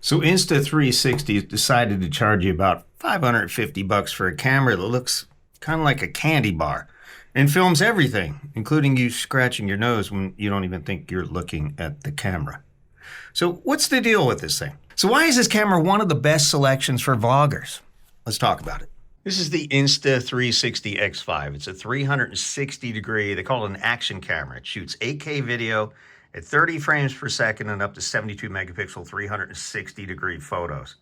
So Insta360 decided to charge you about $550 for a camera that looks kind of like a candy bar and films everything, including you scratching your nose when you don't even think you're looking at the camera. So what's the deal with this thing? So why is this camera one of the best selections for vloggers? Let's talk about it. This is the Insta360 X5. It's a 360 degree, they call it an action camera. It shoots 8K video at 30 frames per second and up to 72 megapixel 360 degree photos.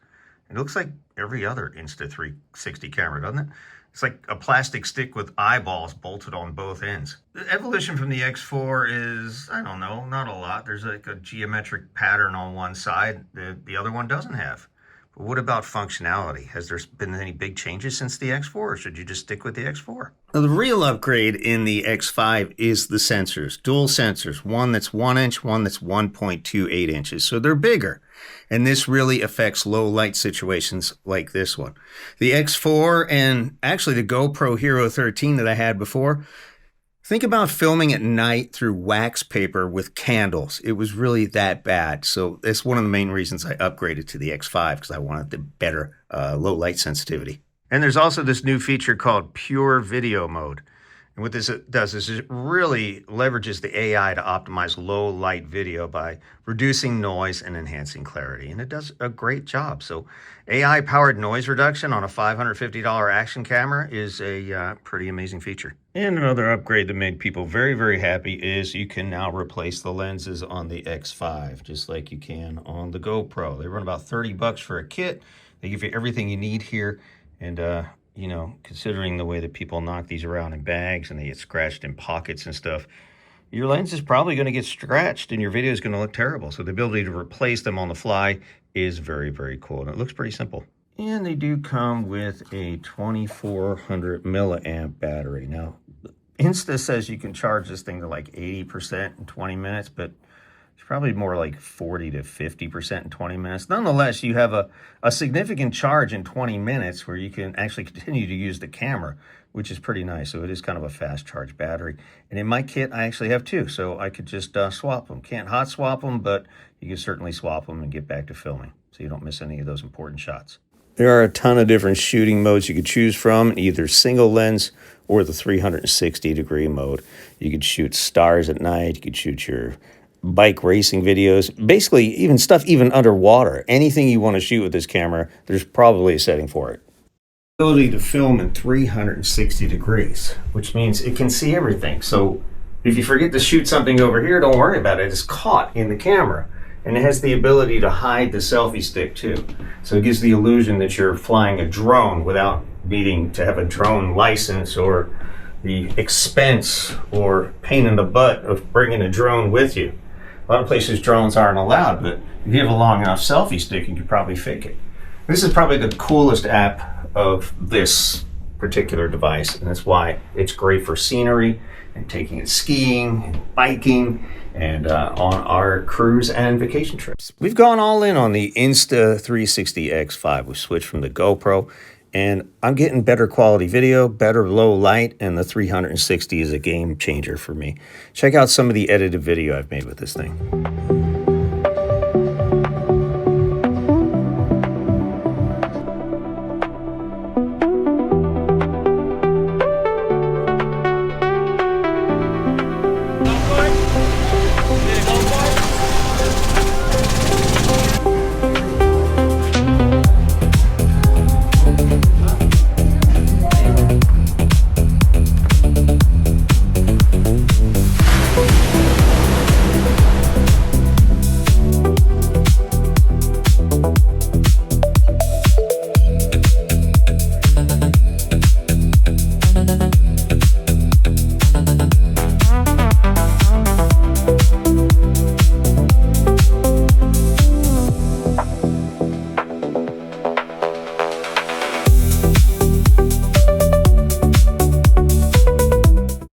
It looks like every other Insta360 camera, doesn't it? It's like a plastic stick with eyeballs bolted on both ends. The evolution from the X4 is, I don't know, not a lot. There's like a geometric pattern on one side that the other one doesn't have. But what about functionality? Has there been any big changes since the X4, or should you just stick with the X4? Now, the real upgrade in the X5 is the sensors, dual sensors, one that's 1 inch, one that's 1.28 inches. So they're bigger. And this really affects low light situations like this one. The X4 and actually the GoPro Hero 13 that I had before, think about filming at night through wax paper with candles. It was really that bad. So that's one of the main reasons I upgraded to the X5, because I wanted the better low light sensitivity. And there's also this new feature called Pure Video Mode. And what this does is it really leverages the AI to optimize low light video by reducing noise and enhancing clarity. And it does a great job. So AI powered noise reduction on a $550 action camera is a pretty amazing feature. And another upgrade that made people very, very happy is you can now replace the lenses on the X5, just like you can on the GoPro. They run about $30 for a kit. They give you everything you need here. And, you know, considering the way that people knock these around in bags and they get scratched in pockets and stuff, your lens is probably going to get scratched and your video is going to look terrible. So the ability to replace them on the fly is very, very cool. And it looks pretty simple. And they do come with a 2400 milliamp battery. Now, Insta says you can charge this thing to like 80% in 20 minutes, but it's probably more like 40 to 50% in 20 minutes. Nonetheless, you have a significant charge in 20 minutes where you can actually continue to use the camera, which is pretty nice. So it is kind of a fast charge battery. And in my kit, I actually have two, so I could just swap them. Can't hot swap them, but you can certainly swap them and get back to filming so you don't miss any of those important shots. There are a ton of different shooting modes you could choose from, either single lens or the 360 degree mode. You could shoot stars at night, you could shoot your bike racing videos, basically even stuff even underwater. Anything you want to shoot with this camera, there's probably a setting for it. Ability to film in 360 degrees, which means it can see everything. So if you forget to shoot something over here, don't worry about it. It's caught in the camera. And it has the ability to hide the selfie stick too. So it gives the illusion that you're flying a drone without needing to have a drone license or the expense or pain in the butt of bringing a drone with you. A lot of places drones aren't allowed, but if you have a long enough selfie stick, you could probably fake it. This is probably the coolest app of this particular device, and that's why it's great for scenery and taking it skiing, and biking, and on our cruise and vacation trips. We've gone all in on the Insta360 X5. We switched from the GoPro, and I'm getting better quality video, better low light, and the 360 is a game changer for me. Check out some of the edited video I've made with this thing.